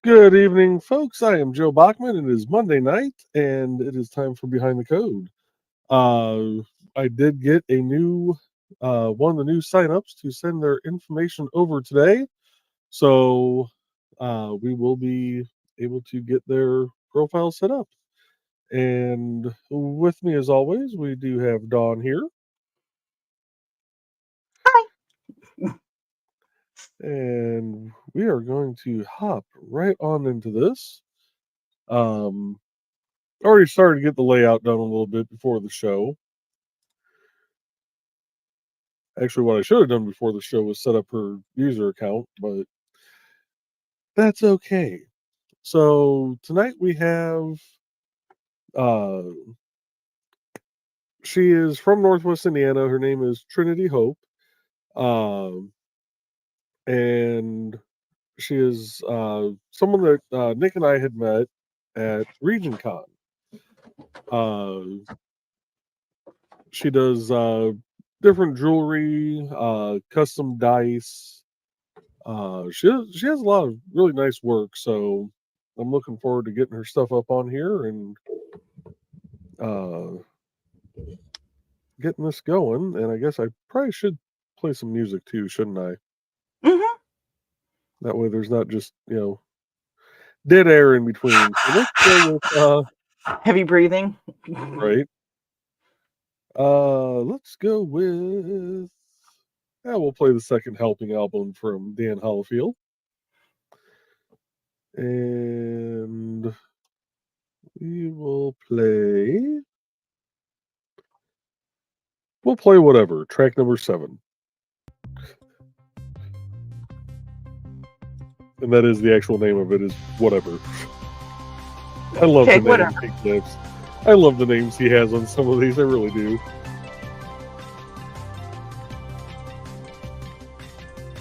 Good evening, folks. I am Joe Bachman. It is Monday night, and it is time for Behind the Code. I did get a new one of the new signups to send their information over today, so we will be able to get their profile set up. And with me, as always, we do have Dawn here. Hi. And we are going to hop right on into this. Already started to get the layout done a little bit before the show. Actually, what I should have done before the show was set up her user account, but that's okay. So tonight we have she is from Northwest Indiana. Her name is Trinity Hope. And she is someone that Nick and I had met at RegionCon. She does different jewelry, custom dice. She has a lot of really nice work, so I'm looking forward to getting her stuff up on here and getting this going. And I guess I probably should play some music too, shouldn't I? Mm-hmm. That way there's not just, dead air in between. So let's go with heavy breathing. Right. Let's go with we'll play the second helping album from Dan Hollifield. And we will play. We'll play whatever. Track number 7. And that is the actual name of it, is whatever. I love the name Big Lips. I love the names he has on some of these. I really do.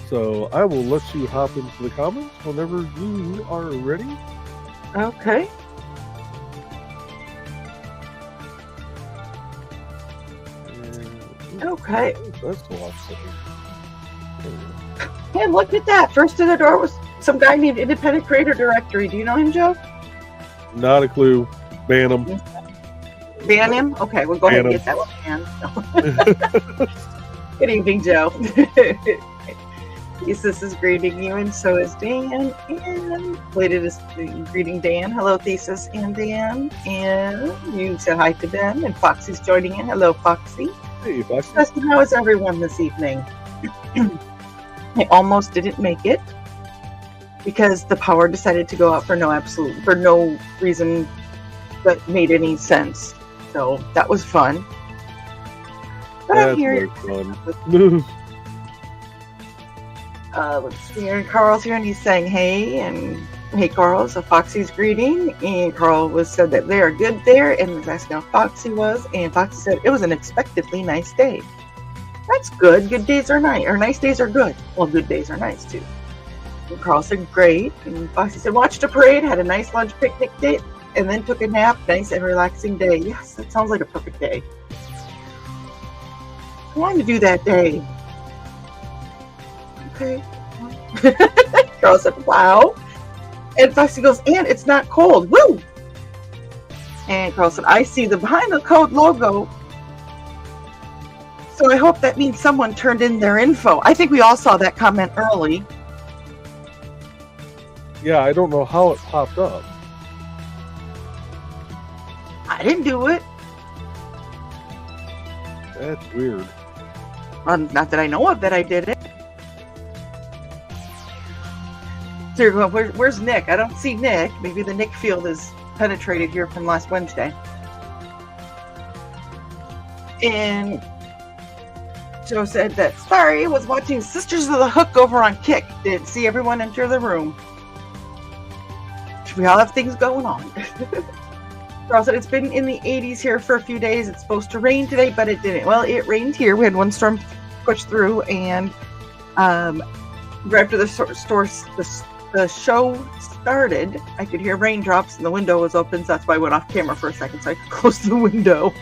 So I will let you hop into the comments whenever you are ready. Okay. Okay. That's a lot. Hey, look at that. First in the door was some guy named Independent Creator Directory. Do you know him, Joe? Not a clue. Ban him. Ban him? Okay, we'll go ahead and get that one banned. Good evening, Joe. Thesis is greeting you, and so is Dan. And Bladed is greeting Dan. Hello, Thesis and Dan. And you said hi to Ben, and Foxy's joining in. Hello, Foxy. Hey, Foxy. Justin, how is everyone this evening? I almost didn't make it because the power decided to go out for no reason that made any sense. So that was fun. But That's I'm here. Fun. Let's see, and Carl's here, and he's saying hey, and hey, Carl. So Foxy's greeting, and Carl said that they are good there, and was asking how Foxy was, and Foxy said it was an unexpectedly nice day. That's good. Good days are nice, or nice days are good. Well, good days are nice too. And Carl said great, and Foxy said watched a parade, had a nice lunch picnic date, and then took a nap. Nice and relaxing day. Yes, that sounds like a perfect day. I wanted to do that day. Okay. Carl said, wow. And Foxy goes, and it's not cold. Woo! And Carl said, I see the Behind the Code logo. So I hope that means someone turned in their info. I think we all saw that comment early. Yeah, I don't know how it popped up. I didn't do it. That's weird. Not that I know of that I did it. So you're going, where's Nick? I don't see Nick. Maybe the Nick field is penetrated here from last Wednesday. And Joe said that, sorry, was watching Sisters of the Hook over on Kick. Didn't see everyone enter the room. We all have things going on. Carl said, it's been in the 80s here for a few days. It's supposed to rain today, but it didn't. Well, it rained here. We had one storm push through, and right after the show started, I could hear raindrops, and the window was open, so that's why I went off camera for a second, so I could close the window.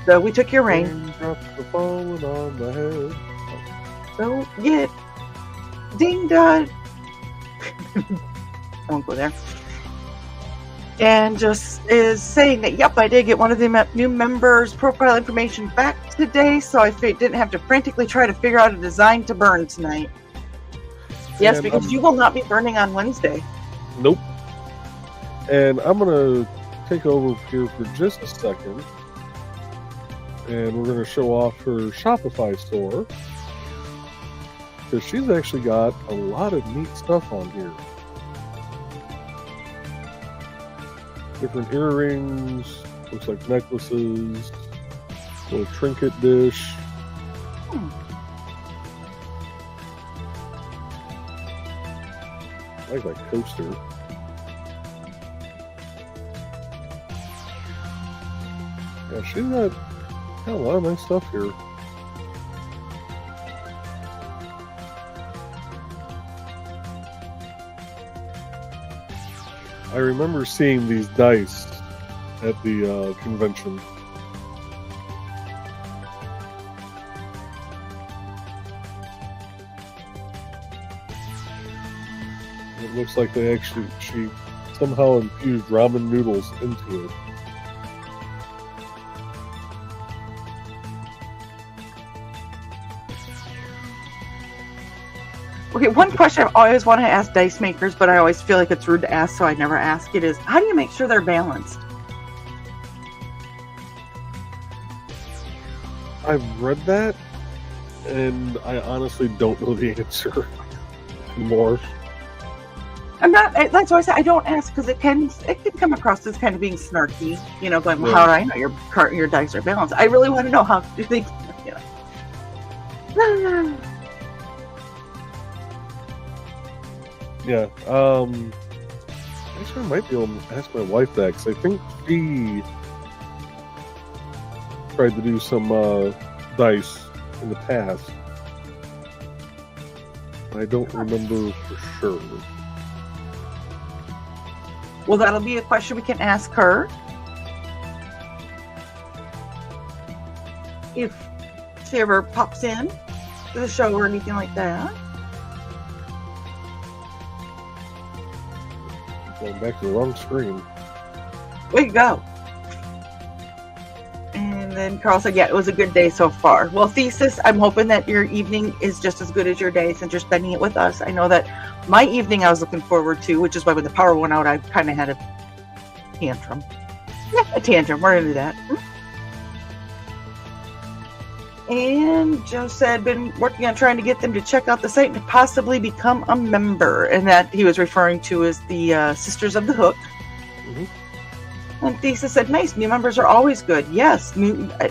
So we took your rain. Raindrops are falling on my head. Don't get dinged. I won't go there. And just is saying that, yep, I did get one of the new members' profile information back today, so I didn't have to frantically try to figure out a design to burn tonight. Yes, And because you will not be burning on Wednesday. Nope. And I'm going to take over here for just a second. And we're going to show off her Shopify store. Because she's actually got a lot of neat stuff on here. Different earrings, looks like necklaces, little trinket dish. I like that coaster. Yeah, she's got a lot of nice stuff here. I remember seeing these dice at the convention. It looks like she somehow infused ramen noodles into it. Okay, one question I always want to ask dice makers, but I always feel like it's rude to ask, so I never ask it, is how do you make sure they're balanced? I've read that, and I honestly don't know the answer anymore. I'm not. That's why I say I don't ask, because it can come across as kind of being snarky. You know, going, well, how do I know your dice are balanced? I really want to know how do they. You know. Yeah. Actually, I might be able to ask my wife that, because I think she tried to do some dice in the past. I don't remember for sure. Well, that'll be a question we can ask her. If she ever pops in to the show or anything like that. Going back to the wrong screen. Way to go. And then Carl said, yeah, it was a good day so far. Well, Thesis, I'm hoping that your evening is just as good as your day since you're spending it with us. I know that my evening I was looking forward to, which is why when the power went out, I kind of had a tantrum. Yeah, a tantrum. We're into that. And Joe said, been working on trying to get them to check out the site and to possibly become a member. And that he was referring to as the Sisters of the Hook. Mm-hmm. And Thesis said, nice, new members are always good. Yes,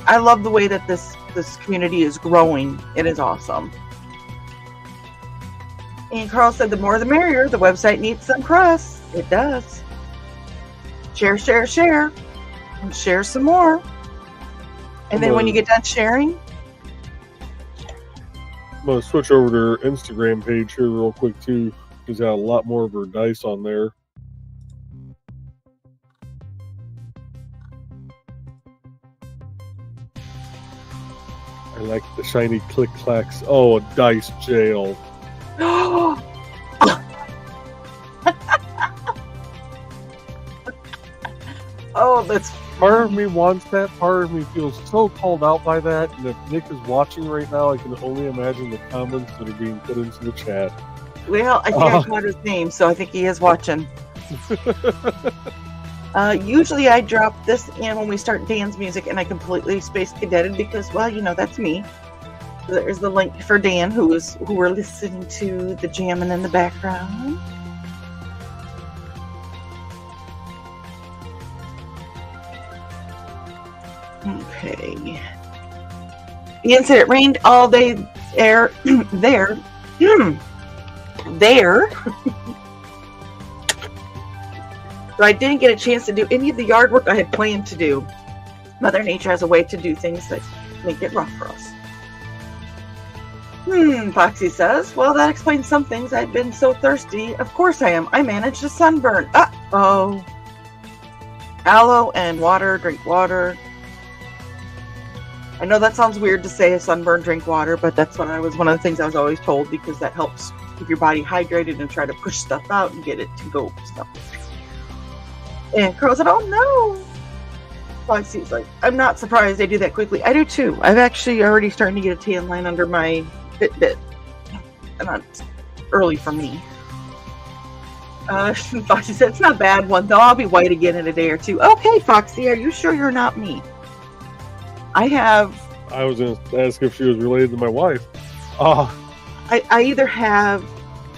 I love the way that this community is growing. It is awesome. And Carl said, the more the merrier. The website needs some press. It does. Share, share, share. And share some more. And then when you get done sharing, I'm going to switch over to her Instagram page here real quick, too. She's got a lot more of her dice on there. I like the shiny click clacks. Oh, a dice jail. Oh, that's part of me wants that. Part of me feels so called out by that. And if Nick is watching right now, I can only imagine the comments that are being put into the chat. Well, I think I got his name, so I think he is watching. Usually I drop this in when we start Dan's music, and I completely space cadetted because, well, you know, that's me. There's the link for Dan, who we're listening to the jamming in the background. Okay. Ian said it rained all day there. There. So I didn't get a chance to do any of the yard work I had planned to do. Mother Nature has a way to do things that make it rough for us. Foxy says, well, that explains some things. I've been so thirsty. Of course I am. I managed a sunburn. Uh-oh. Aloe and water. Drink water. I know that sounds weird to say a sunburn, drink water, but that's one of the things I was always told because that helps keep your body hydrated and try to push stuff out and get it to go stuff. And Carl said, "Oh no." Foxy's like, "I'm not surprised they do that quickly." I do too. I've actually already starting to get a tan line under my Fitbit. And that's early for me. Foxy said, "It's not a bad one though. I'll be white again in a day or two." Okay, Foxy, are you sure you're not me? I was going to ask if she was related to my wife. I either have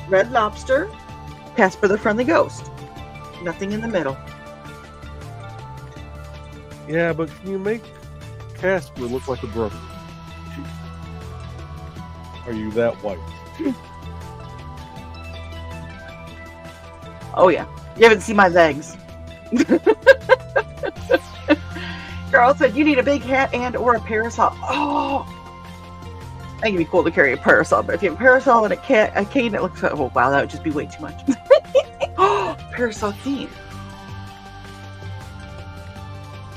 Red Lobster, Casper the Friendly Ghost. Nothing in the middle. Yeah, but can you make Casper look like a brother? Are you that white? Oh yeah. You haven't seen my legs. Carl said, "You need a big hat and or a parasol." Oh, I think it'd be cool to carry a parasol, but if you have a parasol and a cane, it looks like, oh wow, that would just be way too much. Oh, parasol cane.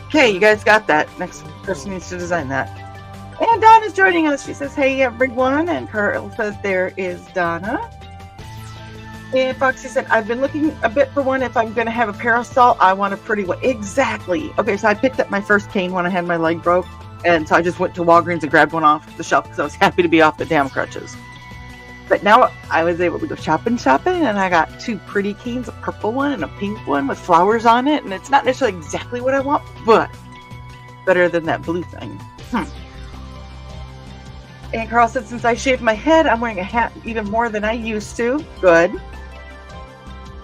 Okay, you guys got that. Next person needs to design that. And Donna's joining us. She says, "Hey everyone," and Carl says, "There is Donna." And Foxy said, "I've been looking a bit for one. If I'm going to have a parasol, I want a pretty one." Exactly. Okay, so I picked up my first cane when I had my leg broke. And so I just went to Walgreens and grabbed one off the shelf because I was happy to be off the damn crutches. But now I was able to go shopping, and I got two pretty canes, a purple one and a pink one with flowers on it. And it's not necessarily exactly what I want, but better than that blue thing. And Carl said, "Since I shaved my head, I'm wearing a hat even more than I used to." Good.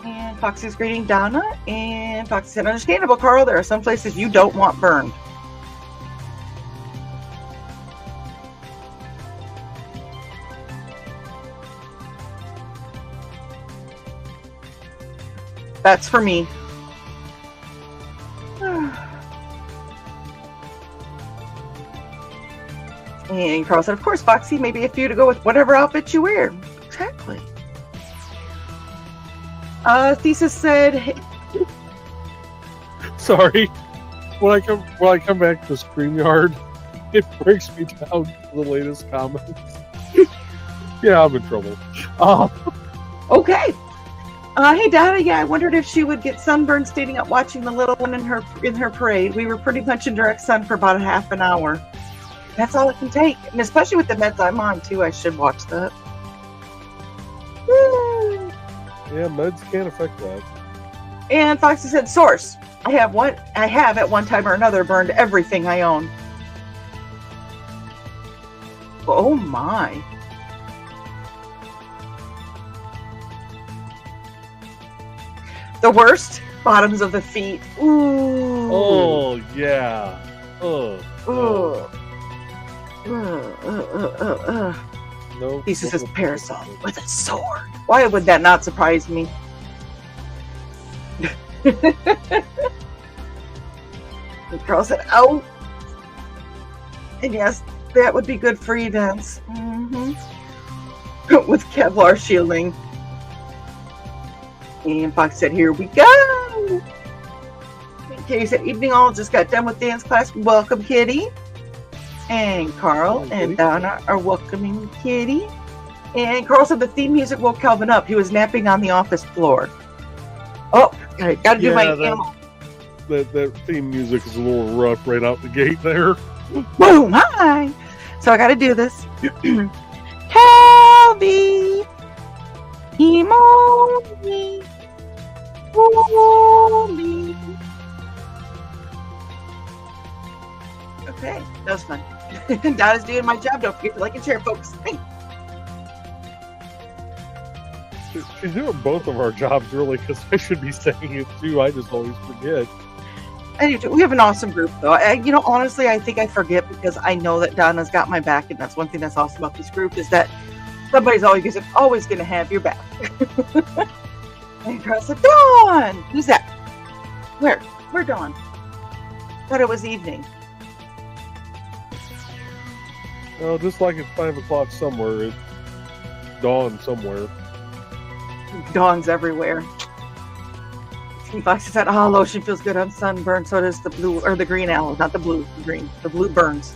And Foxy's greeting Donna. And Foxy said, "Understandable, Carl. There are some places you don't want burned." That's for me. And Carl said, "Of course, Foxy, maybe a few to go with whatever outfit you wear." Exactly. Thesis said, Sorry. When I come back to StreamYard, it breaks me down to the latest comments. Yeah, I'm in trouble. Okay. Hey Donna, yeah, I wondered if she would get sunburned standing up watching the little one in her parade. We were pretty much in direct sun for about a half an hour. That's all it can take, and especially with the meds I'm on too, I should watch that. Woo! Yeah, meds can affect that. And Foxy said, "Source. I have at one time or another burned everything I own." Oh my. The worst? Bottoms of the feet. Ooh. Oh, yeah. Ooh. No. He says parasol with a sword. Why would that not surprise me? The girl said, "Oh." And yes, that would be good for events. With Kevlar shielding. And Fox said, "Here we go." And Kitty said, "Evening all, just got done with dance class. Welcome, Kitty." And Carl and Donna are welcoming Kitty. And Carl said the theme music woke Calvin up. He was napping on the office floor. Oh, I gotta do my animal. That theme music is a little rough right out the gate there. Boom, hi. So I gotta do this. Calvin, emoji, holy. Okay, that was fun. Donna's doing my job. Don't forget to like and share, folks. Hey. She's doing both of our jobs, really, because I should be saying it too. I just always forget. I do too. We have an awesome group, though. Honestly, I think I forget because I know that Donna's got my back, and that's one thing that's awesome about this group is that somebody's always going to have your back. And Carl said, "Dawn!" Who's that? Where Dawn? Thought it was evening. Well, just like it's 5 o'clock somewhere, it's dawn somewhere. Dawn's everywhere. Steve Fox said, "Oh, lotion feels good on sunburn. So does the blue or the green aloe, not the blue, the green. The blue burns."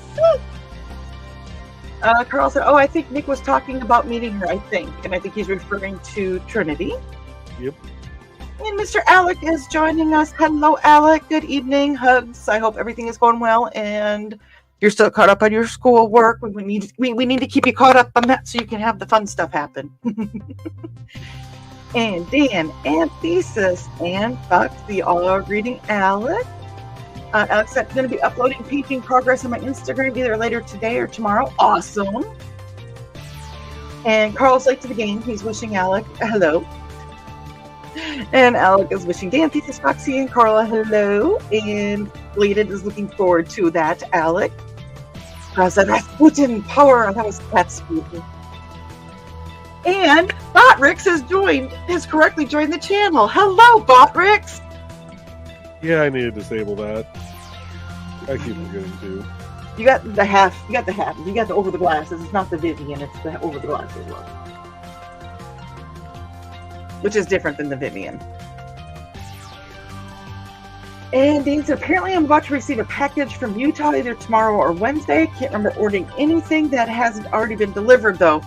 Carl said, "Oh, I think Nick was talking about meeting her. I think, and I think he's referring to Trinity." Yep. And Mr. Alec is joining us. Hello, Alec. Good evening. Hugs. I hope everything is going well, and you're still caught up on your schoolwork. We need to keep you caught up on that so you can have the fun stuff happen. And Dan and Thesis and Foxy all are greeting Alec. Alex said, going to be uploading painting progress on my Instagram either later today or tomorrow. Awesome. And Carl's late to the game. He's wishing Alec a hello. And Alec is wishing Dan, Thesis, Foxy, and Carla hello. And Bladed is looking forward to that, Alec. Carl said, Rasputin, power. That's Rasputin. And Botrix has correctly joined the channel. Hello, Botrix. Yeah, I need to disable that. I keep forgetting to. You got the half. You got the over the glasses. It's not the Vivian. It's the over the glasses one, which is different than the Vivian. And Dean said, apparently I'm about to receive a package from Utah either tomorrow or Wednesday. Can't remember ordering anything that hasn't already been delivered though.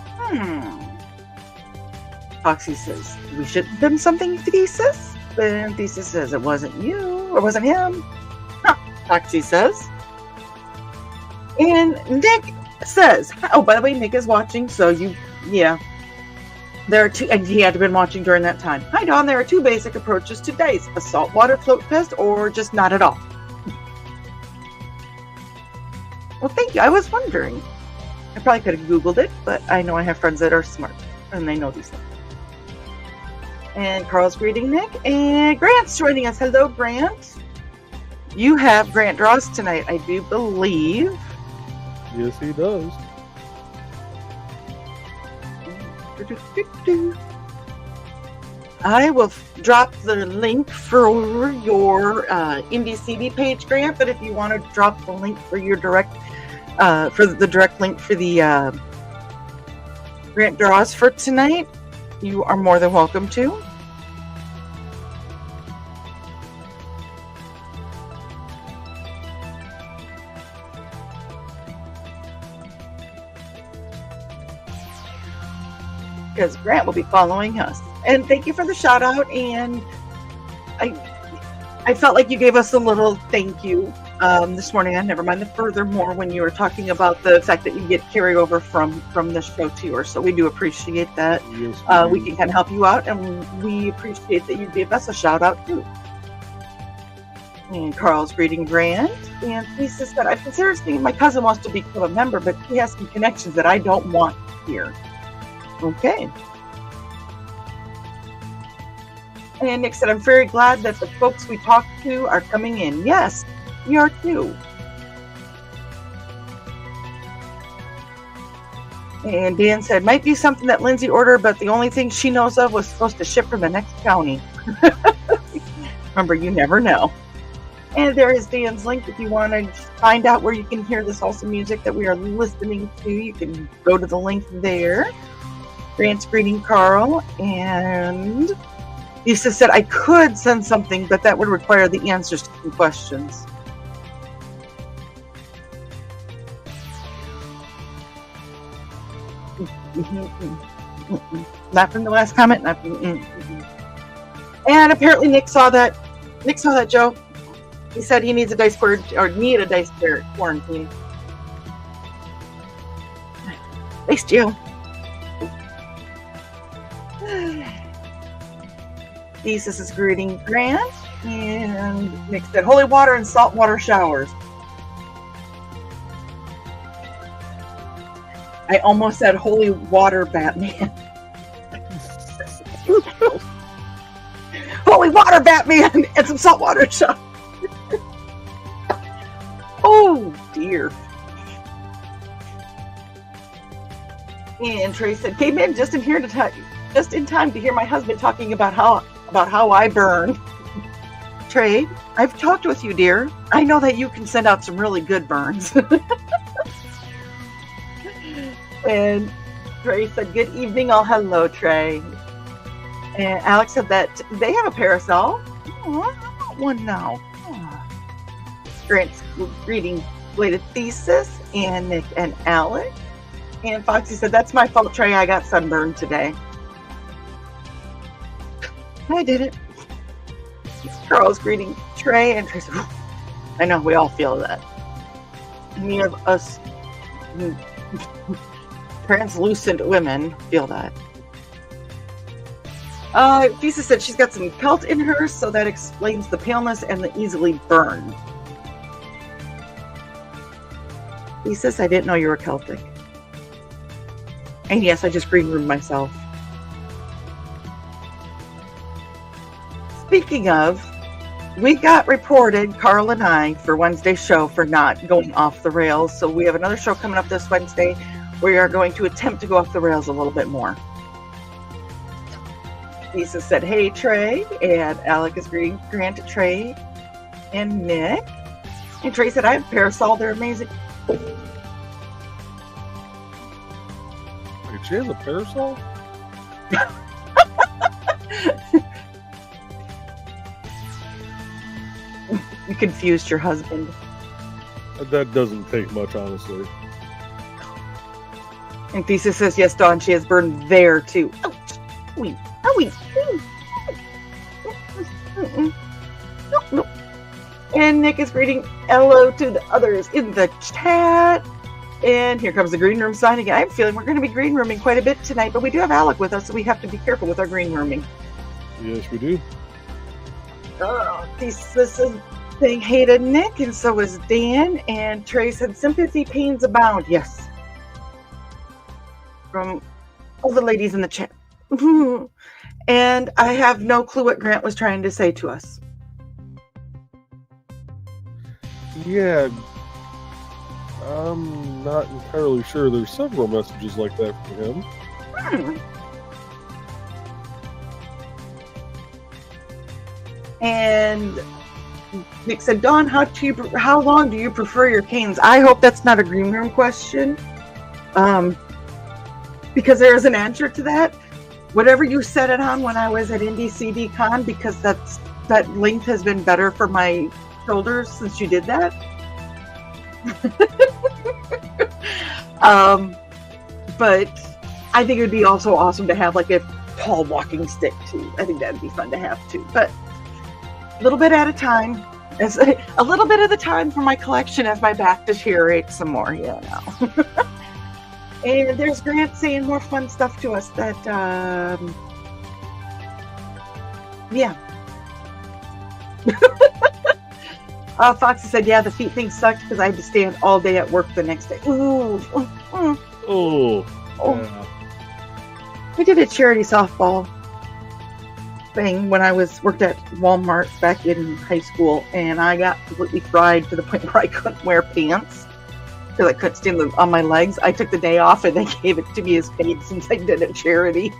Foxy says, we should have done something, Thesis. And Thesis says, it wasn't you, or wasn't him. Foxy says. And Nick says, oh, by the way, Nick is watching, so there are two, and he had to have been watching during that time. Hi, Dawn, there are two basic approaches to dice, a saltwater float test or just not at all. Well, thank you. I was wondering. I probably could have Googled it, but I know I have friends that are smart, and they know these things. And Carl's greeting Nick, and Grant's joining us. Hello, Grant. You have Grant draws tonight, I do believe. Yes, he does. I will drop the link for your Indie CD page, Grant. But if you want to drop the link for your direct link for the Grant draws for tonight, you are more than welcome to. Because Grant will be following us. And thank you for the shout out. And I felt like you gave us a little thank you this morning. And never mind the furthermore when you were talking about the fact that you get carryover from the show to yours. So we do appreciate that. Yes, we can kind of help you out, and we appreciate that you gave us a shout out too. And Carl's greeting Grant. And Lisa said, I've considered seeing my cousin wants to become a member, but he has some connections that I don't want here. Okay. And Nick said, I'm very glad that the folks we talked to are coming in. Yes, we are too. And Dan said, might be something that Lindsay ordered, but the only thing she knows of was supposed to ship from the next county. Remember, you never know. And there is Dan's link. If you want to find out where you can hear this awesome music that we are listening to, you can go to the link there. Grant's greeting Carl, and Lisa said, I could send something, but that would require the answers to some questions. Not from the last comment. Not from, And apparently Nick saw that. Nick saw that, Joe. He said he needs a dice quarantine. Thanks, Joe. Thesis is greeting Grant, and Nick said, holy water and saltwater showers. I almost said holy water Batman. Holy water Batman and some saltwater showers. Oh dear. And Trey said, came in just in time to hear my husband talking about how I burn. Trey, I've talked with you, dear. I know that you can send out some really good burns. And Trey said, good evening. Oh, hello, Trey. And Alex said that they have a parasol. Oh, I want one now. Oh. Grant's reading Bladed Thesis and Nick and Alex. And Foxy said, that's my fault, Trey. I got sunburned today. I did it. Carl's greeting Trey, and Trey said, I know, we all feel that. Many of us translucent women feel that. Fisa said she's got some cult in her, so that explains the paleness and the easily burned. He says, I didn't know you were Celtic. And yes, I just green roomed myself. Speaking of, we got reported, Carl and I, for Wednesday's show for not going off the rails. So we have another show coming up this Wednesday. We are going to attempt to go off the rails a little bit more. Lisa said, hey, Trey. And Alec is greeting Grant, Trey, and Nick. And Trey said, I have Parasol. They're amazing. Wait, she has a parasol? You confused your husband. That doesn't take much, honestly. And Thesis says, yes, Dawn, she has burned there too. Ouch. Owie. Owie. No. And Nick is greeting hello to the others in the chat. And here comes the green room sign again. I have a feeling we're going to be green rooming quite a bit tonight, but we do have Alec with us, so we have to be careful with our green rooming. Yes, we do. Thesis is saying hey to Nick, and so is Dan. And Trey said, sympathy, pains abound. Yes. From all the ladies in the chat. And I have no clue what Grant was trying to say to us. Yeah, I'm not entirely sure. There's several messages like that from him. And Nick said, Dawn, how long do you prefer your canes? I hope that's not a green room question. Because there is an answer to that. Whatever you set it on when I was at Indie CD Con, because that length has been better for my shoulders since you did that. But I think it would be also awesome to have like a tall walking stick too. I think that'd be fun to have too. But a little bit at a time, as a little bit at a time for my collection as my back deteriorates some more. Yeah, no. And there's Grant saying more fun stuff to us that, yeah. Foxy said, yeah, the feet thing sucked because I had to stand all day at work the next day. Ooh. Oh. Yeah. We did a charity softball thing when I worked at Walmart back in high school, and I got completely fried to the point where I couldn't wear pants because I couldn't stand on my legs. I took the day off and they gave it to me as paid since I did a charity.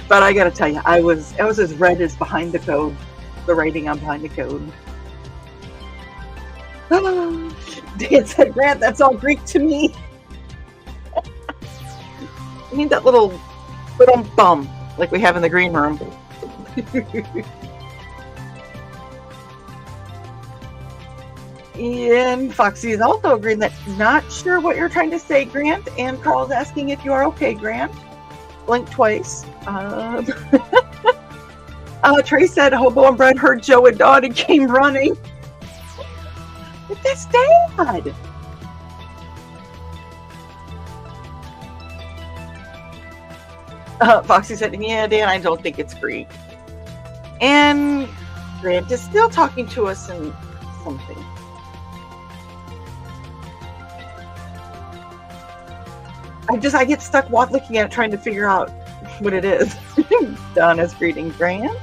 But I gotta tell you, I was as red as Behind the Code, the writing on Behind the Code. Dan said, Grant, that's all Greek to me. I need that little bum like we have in the green room. And Foxy is also agreeing that not sure what you're trying to say, Grant. And Carl's asking if you are okay, Grant. Blink twice. Trey said Hobo and Brett heard Joe and Dawn and came running. But that's Dad. Foxy said, yeah, Dan, I don't think it's Greek. And Grant is still talking to us in something. I get stuck looking at it, trying to figure out what it is. Donna's greeting Grant.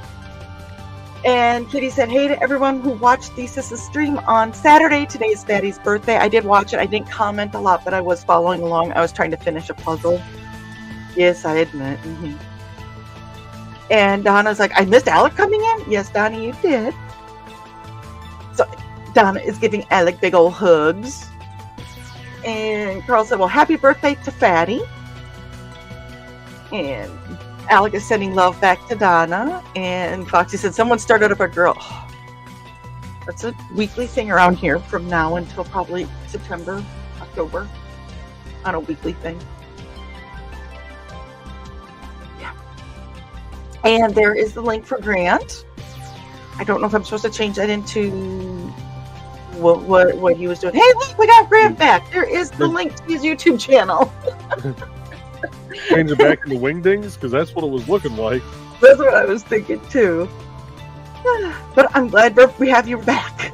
And Kitty said, hey to everyone who watched Thesis' stream on Saturday. Today is Daddy's birthday. I did watch it. I didn't comment a lot, but I was following along. I was trying to finish a puzzle. Yes, I admit. Mm-hmm. And Donna's like, I missed Alec coming in? Yes, Donna, you did. So Donna is giving Alec big old hugs. And Carl said, well, happy birthday to Fatty. And Alec is sending love back to Donna. And Foxy said, someone started up a girl. That's a weekly thing around here from now until probably September, October. on a weekly thing. Yeah. And there is the link for Grant. I don't know if I'm supposed to change that into what he was doing. Hey, look, we got Grant back. There is the link to his YouTube channel. Change it back into Wingdings, because that's what it was looking like. That's what I was thinking too. But I'm glad we have you back.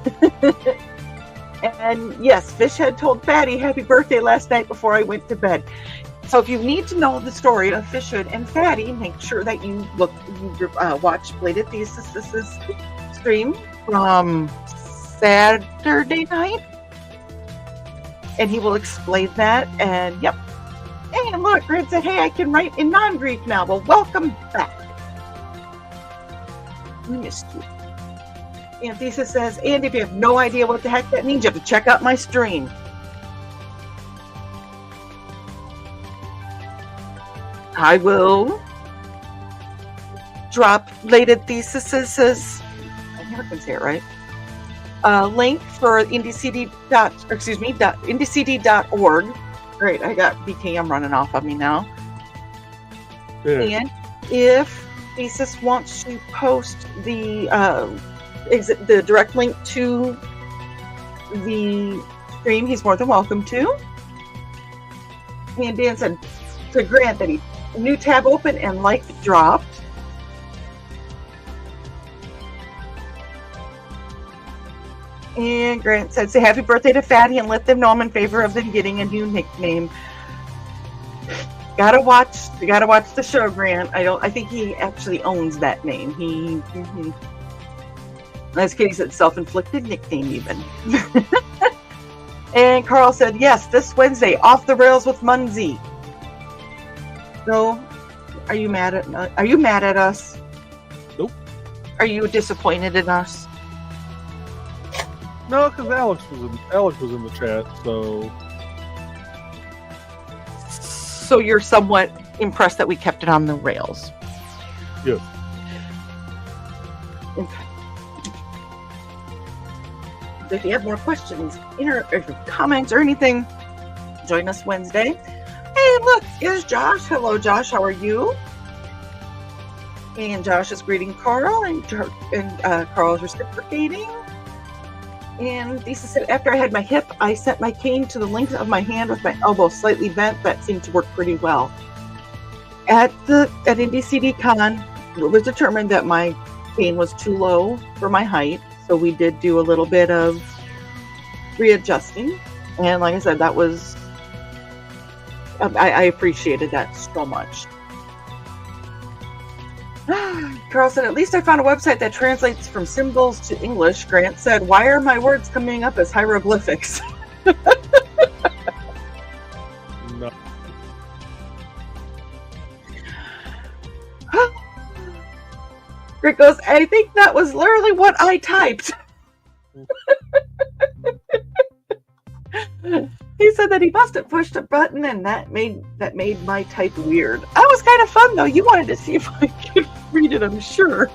And yes, Fish had told Fatty happy birthday last night before I went to bed. So if you need to know the story of Fishhood and Fatty, make sure that you watch Bladed Thesis' stream from Saturday night, and he will explain that. And yep. And look, Grant said, "Hey, I can write in non-Greek now." Well, welcome back. We missed you. And Thesis says, "And if you have no idea what the heck that means, you have to check out my stream." I will drop Bladed Thesis' I never can say it right. Link for indiecd.org. Great, I got BKM running off of me now. Yeah. And if Thesis wants to post the direct link to the stream, he's more than welcome to. And Dan said to Grant that he new tab open and like dropped. And Grant said, "Say happy birthday to Fatty and let them know I'm in favor of them getting a new nickname." Gotta watch the show, Grant. I think he actually owns that name. As Katie said, self-inflicted nickname even. And Carl said, "Yes, this Wednesday, Off the Rails with Munzie." So, are you mad at us? Nope. Are you disappointed in us? No, because Alex was in the chat, so. So you're somewhat impressed that we kept it on the rails. Yes. Okay. So if you have more questions, or comments, or anything, join us Wednesday. Hey, look, here's Josh. Hello, Josh. How are you? And Josh is greeting Carl, and Carl is reciprocating. And Lisa said, "After I had my hip, I set my cane to the length of my hand with my elbow slightly bent. That seemed to work pretty well." At Indie CD Con, it was determined that my cane was too low for my height, so we did do a little bit of readjusting. And like I said, that was I appreciated that so much. Carl said, "At least I found a website that translates from symbols to English." Grant said, "Why are my words coming up as hieroglyphics?" No. Rick goes, "I think that was literally what I typed." He said that he must have pushed a button and that made my type weird. That was kind of fun though. You wanted to see if I could read it, I'm sure.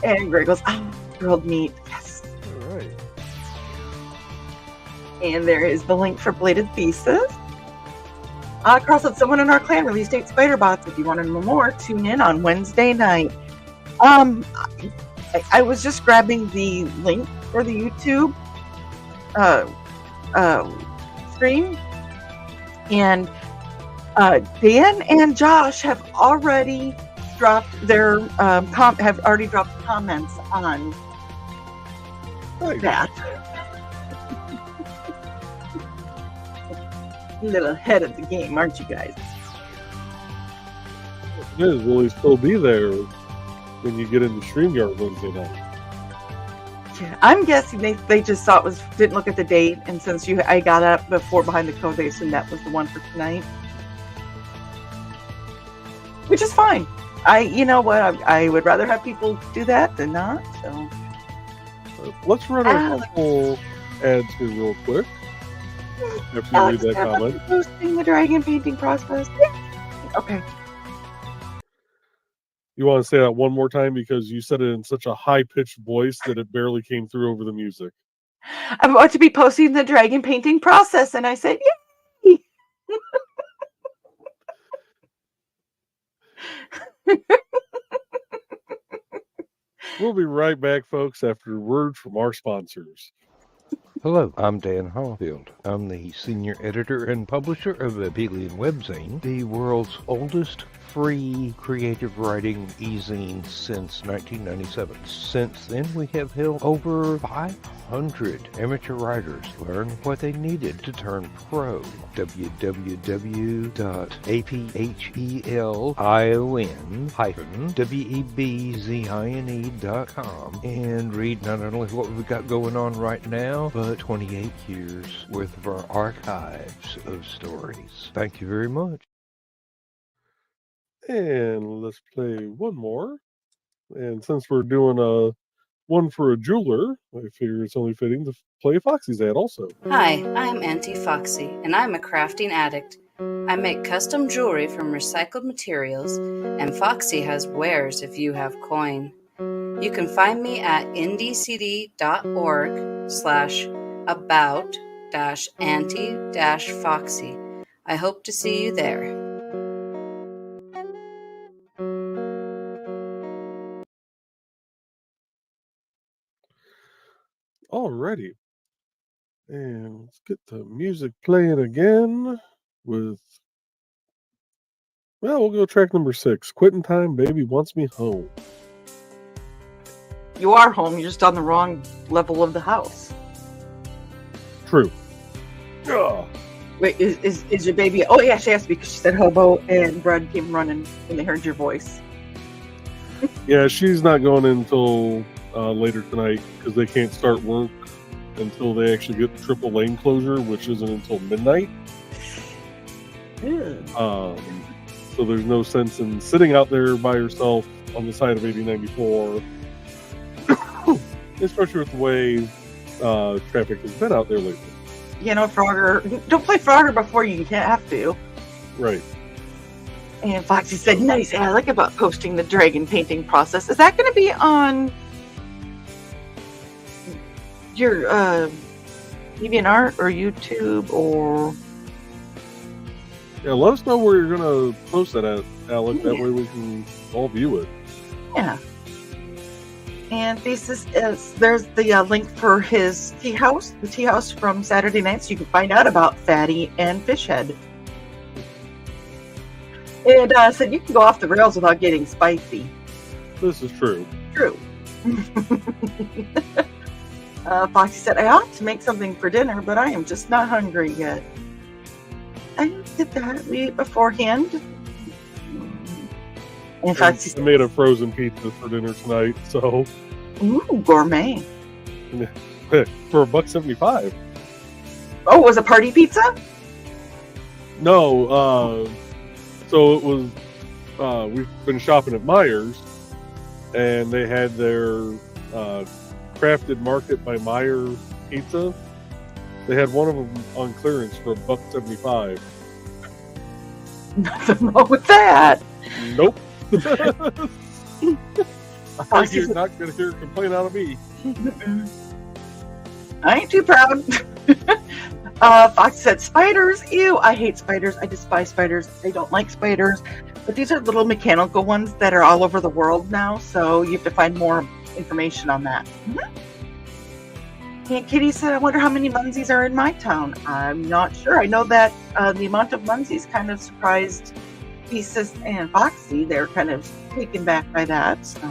And Greg goes, "Oh, grilled meat." Yes. All right. And there is the link for Bladed Thesis. Carl said, "Someone in our clan released 8 spider bots. If you want to know more, tune in on Wednesday night." I was just grabbing the link for the YouTube stream, and Dan and Josh have already dropped their comments on that. A little ahead of the game, aren't you guys? It is. Will he still be there when you get into StreamYard Wednesday night? Yeah, I'm guessing they just saw didn't look at the date, and since I got up before Behind the Code, they assumed that was the one for tonight, which is fine. You know what? I would rather have people do that than not. So let's run a couple ads here real quick. After you read that comment. Posting the dragon painting process. Okay. You want to say that one more time because you said it in such a high-pitched voice that it barely came through over the music. I'm about to be posting the dragon painting process. And I said, yay! We'll be right back, folks, after a word from our sponsors. Hello, I'm Dan Hollifield. I'm the senior editor and publisher of Abelian Webzine, the world's oldest free creative writing e-zine since 1997. Since then, we have helped over 500 amateur writers learn what they needed to turn pro. www.aphellion-webzine.com and read not only what we've got going on right now, but 28 years worth of our archives of stories. Thank you very much. And let's play one more. And since we're doing a one for a jeweler, I figure it's only fitting to play Foxy's ad also. Hi, I'm Auntie Foxy, and I'm a crafting addict. I make custom jewelry from recycled materials, and Foxy has wares if you have coin. You can find me at ndcd.org/about-auntie-foxy. I hope to see you there. Alrighty. And let's get the music playing again with, well, we'll go track number 6. Quitting Time, Baby Wants Me Home. You are home. You're just on the wrong level of the house. True. Ugh. Wait, is your baby? Oh, yeah, she asked because she said hobo, and Brad came running when they heard your voice. Yeah, she's not going in until later tonight because they can't start work until they actually get the triple lane closure, which isn't until midnight. So there's no sense in sitting out there by yourself on the side of 8094, especially with the way traffic has been out there lately. You know, Frogger, don't play Frogger before you have to. Right. And Foxy said, nice, Alec, about posting the dragon painting process. Is that going to be on your DeviantArt or YouTube or... Yeah, let us know where you're going to post that at, Alec. That way we can all view it. Yeah. And there's the link for his tea house, the tea house from Saturday night, so you can find out about Fatty and Fishhead. And said you can go off the rails without getting spicy. This is true. True. Foxy said, I ought to make something for dinner, but I am just not hungry yet. I did that. We ate beforehand. And Foxy I made a frozen pizza for dinner tonight, so... Ooh, gourmet. For $1.75. Oh, it was a party pizza? No, so it was, we've been shopping at Meijer's, and they had their Crafted Market by Meijer pizza. They had one of them on clearance for $1.75. Nothing wrong with that. Nope. You're not going to hear a complaint out of me. I ain't too proud. Fox said, spiders? Ew, I hate spiders. I despise spiders. I don't like spiders. But these are little mechanical ones that are all over the world now, so you have to find more information on that. Aunt Kitty said, I wonder how many Munsies are in my town. I'm not sure. I know that the amount of Munsies kind of surprised Thesis and Foxy. They're kind of taken back by that, so...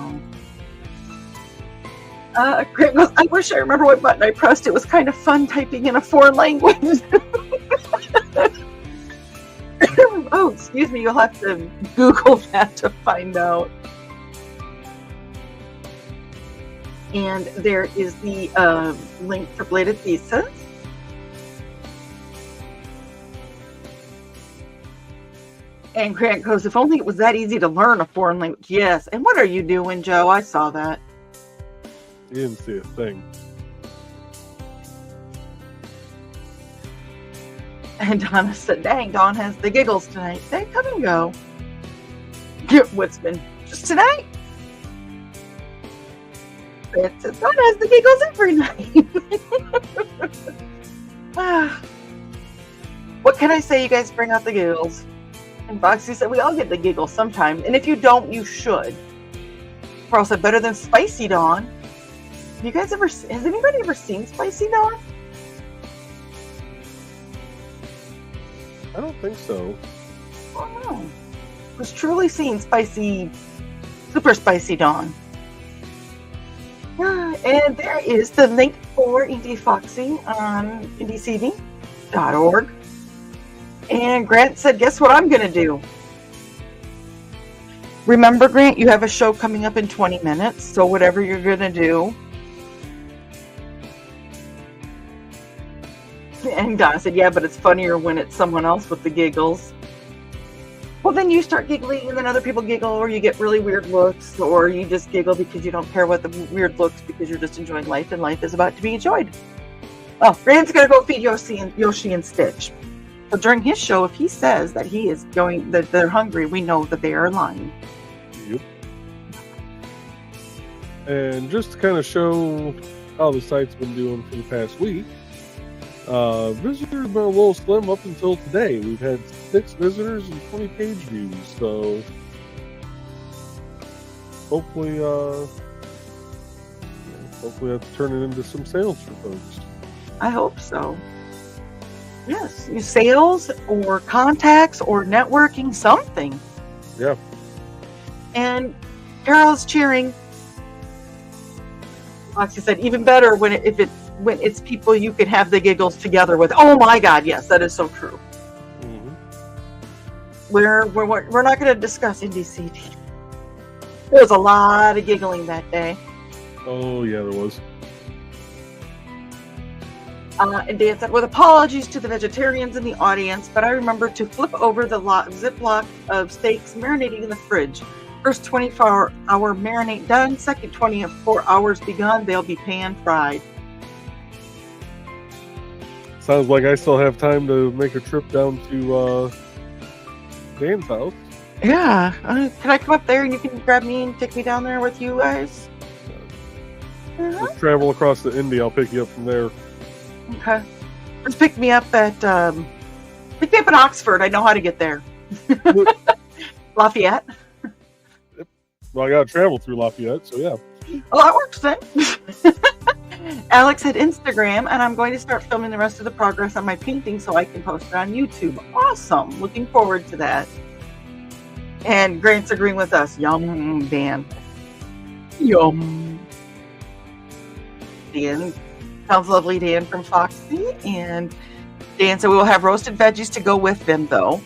Grant goes, I wish I remember what button I pressed. It was kind of fun typing in a foreign language. Oh, excuse me. You'll have to Google that to find out. And there is the link for Bladed Thesis. And Grant goes, if only it was that easy to learn a foreign language. Yes. And what are you doing, Joe? I saw that. You didn't see a thing. And Donna said, dang, Dawn has the giggles tonight. They come and go. What's been just tonight? it. Dawn has the giggles every night. What can I say? You guys bring out the giggles. And Foxy said we all get the giggles sometime. And if you don't, you should. Carl said better than Spicy Dawn. You guys ever? Has anybody ever seen Spicy Dawn? I don't think so. Oh no. Was truly seen super spicy Dawn. And there is the link for Indie Foxy on indiecv.org. And Grant said, guess what I'm going to do? Remember, Grant, you have a show coming up in 20 minutes, so whatever you're going to do. And Donna said, yeah, but it's funnier when it's someone else with the giggles. Well, then you start giggling, and then other people giggle, or you get really weird looks, or you just giggle because you don't care what the weird looks, because you're just enjoying life, and life is about to be enjoyed. Well, Grant's going to go feed Yoshi and Stitch. So during his show, if he says that that they're hungry, we know that they are lying. Yep. And just to kind of show how the site's been doing for the past week, visitors have been a little slim up until today. We've had 6 visitors and 20 page views, so hopefully that's turning into some sales for folks. I hope so. Yes, sales or contacts or networking, something. Yeah. And Carol's cheering. Foxy said, even better when it's people you can have the giggles together with. Oh my God, yes, that is so true. Mm-hmm. We're not going to discuss NDCD. There was a lot of giggling that day. Oh yeah, there was. And Dan said, with apologies to the vegetarians in the audience, but I remember to flip over the Ziploc of steaks marinating in the fridge. First 24-hour marinate done, second 24 hours begun, they'll be pan-fried. Sounds like I still have time to make a trip down to Dan's house. Yeah. Can I come up there and you can grab me and take me down there with you guys? Just travel across to Indy. I'll pick you up from there. Okay. Just pick me up at Oxford. I know how to get there. Lafayette. Yep. Well, I got to travel through Lafayette, so yeah. Oh, that works then. Alex had Instagram, and I'm going to start filming the rest of the progress on my painting so I can post it on YouTube. Awesome. Looking forward to that. And Grant's agreeing with us. Yum, Dan. Yum. Dan. Sounds lovely, Dan from Foxy. And Dan said we will have roasted veggies to go with them, though.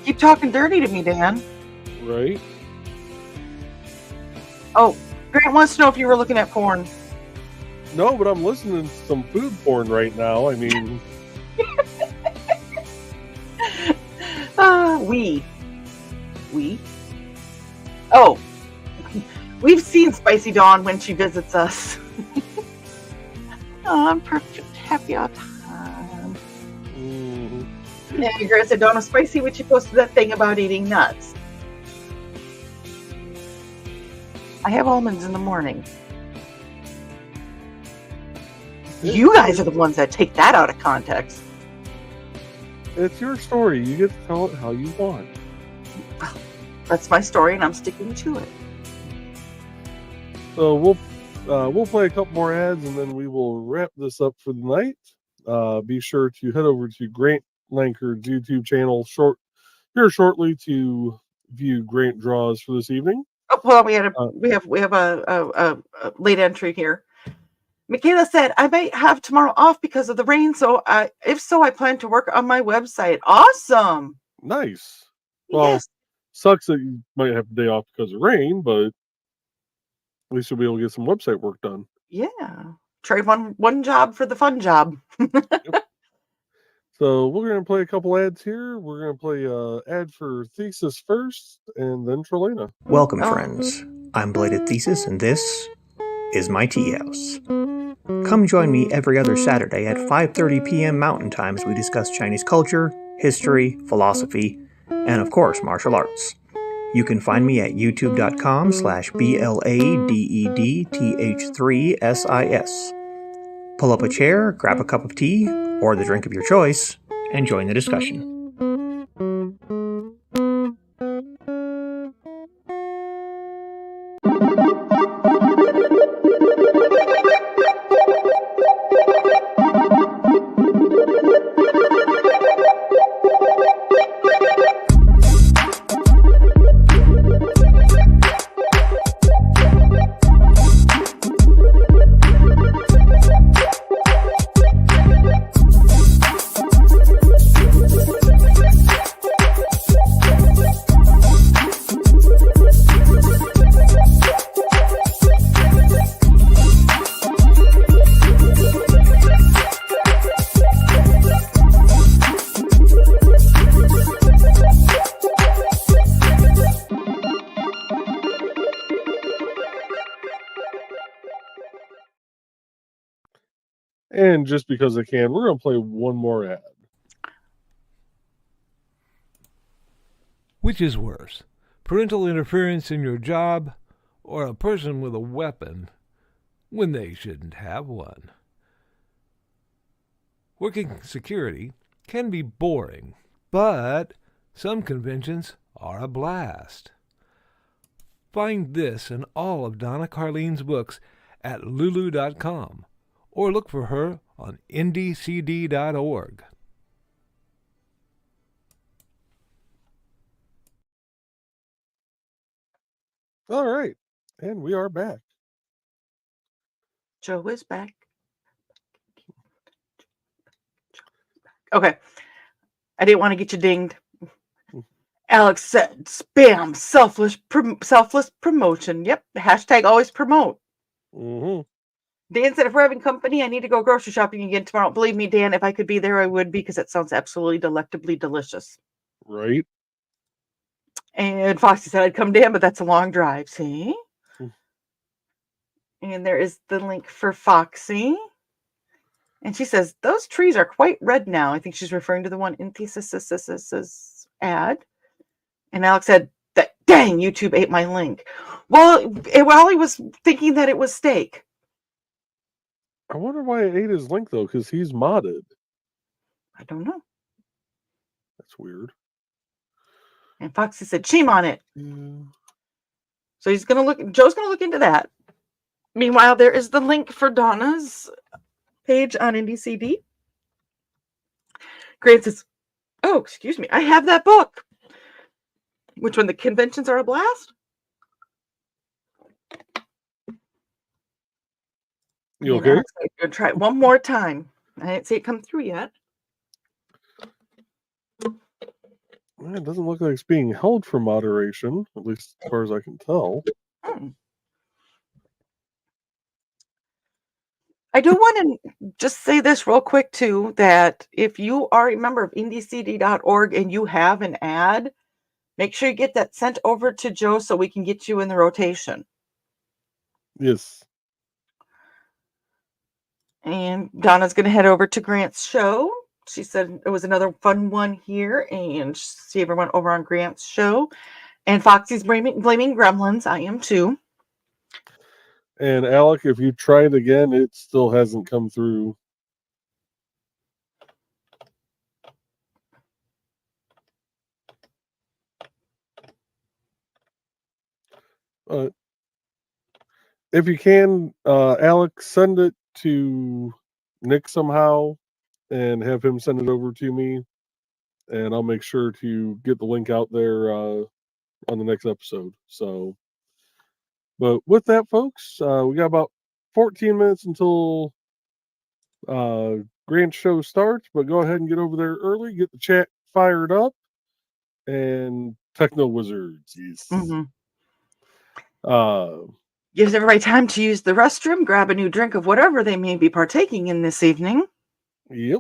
Keep talking dirty to me, Dan. Right. Oh, Grant wants to know if you were looking at porn. No, but I'm listening to some food porn right now. I mean... We? Oh. We've seen Spicy Dawn when she visits us. Oh, I'm perfect. Happy all time. Mm-hmm. And Grant said, Dawn was spicy when she posted that thing about eating nuts. I have almonds in the morning. You guys are the ones that take that out of context. It's your story. You get to tell it how you want. Well, that's my story, and I'm sticking to it. So we'll play a couple more ads, and then we will wrap this up for the night. Be sure to head over to Grant Lankard's YouTube channel shortly to view Grant draws for this evening. Oh, well, we have a late entry here. Michaela said, I might have tomorrow off because of the rain, so if so, I plan to work on my website. Awesome. Nice. Well, yes. Sucks that you might have a day off because of rain, but at least you'll be able to get some website work done. Yeah. Trade one job for the fun job. Yep. So we're going to play a couple ads here. We're going to play an ad for Thesis first, and then Trelena. Welcome, friends. I'm Bladed Thesis, and this is my tea house. Come join me every other Saturday at 5:30 p.m. Mountain Time as we discuss Chinese culture, history, philosophy, and of course, martial arts. You can find me at youtube.com/BLADEDTH3SIS. Pull up a chair, grab a cup of tea, or the drink of your choice, and join the discussion. And just because I can, we're going to play one more ad. Which is worse, parental interference in your job or a person with a weapon when they shouldn't have one? Working security can be boring, but some conventions are a blast. Find this and all of Donna Carlene's books at lulu.com or look for her on ndcd.org. All right. And we are back. Joe is back. Okay. I didn't want to get you dinged. Alex said, spam, selfless promotion. Yep. Hashtag always promote. Mm-hmm. Dan said, if we're having company, I need to go grocery shopping again tomorrow. Believe me, Dan, if I could be there, I would, because it sounds absolutely delectably delicious. Right. And Foxy said, I'd come down, but that's a long drive. See? And there is the link for Foxy. And she says, those trees are quite red now. I think she's referring to the one in thesis ad. And Alex said, that dang, YouTube ate my link. Well, Wally was thinking that it was steak. I wonder why it ate his link, though, because he's modded. I don't know. That's weird. And Foxy said, shame on it. Yeah. So Joe's going to look into that. Meanwhile, there is the link for Donna's page on IndieCD. Grant says, oh, excuse me, I have that book. Which one? The conventions are a blast? You okay? I'm going to try it one more time. I didn't see it come through yet. Well, it doesn't look like it's being held for moderation, at least as far as I can tell. I do want to just say this real quick, too, that if you are a member of indiecd.org and you have an ad, make sure you get that sent over to Joe so we can get you in the rotation. Yes. And Donna's going to head over to Grant's show. She said it was another fun one here, and see everyone over on Grant's show. And Foxy's blaming Gremlins. I am too. And Alec, if you try it again, it still hasn't come through. If you can, Alec, send it to Nick somehow and have him send it over to me. And I'll make sure to get the link out there on the next episode. So, but with that, folks, we got about 14 minutes until Grant's show starts. But go ahead and get over there early, get the chat fired up, and Techno Wizards. Yes. Mm-hmm. Gives everybody time to use the restroom, grab a new drink of whatever they may be partaking in this evening. Yep.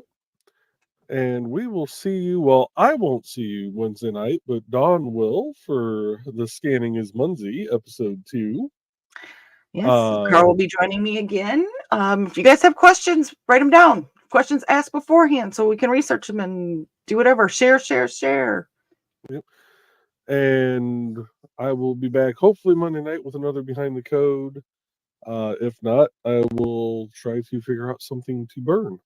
And we will see you. Well, I won't see you Wednesday night, but Dawn will for the Scanning is Munzie episode 2. Yes, Carl will be joining me again. If you guys have questions, write them down. Questions asked beforehand so we can research them and do whatever. Share. Yep. And I will be back hopefully Monday night with another Behind the Code. If not, I will try to figure out something to burn.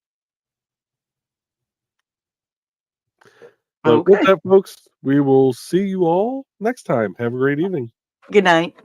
But with Okay. that, folks, we will see you all next time. Have a great evening. Good night.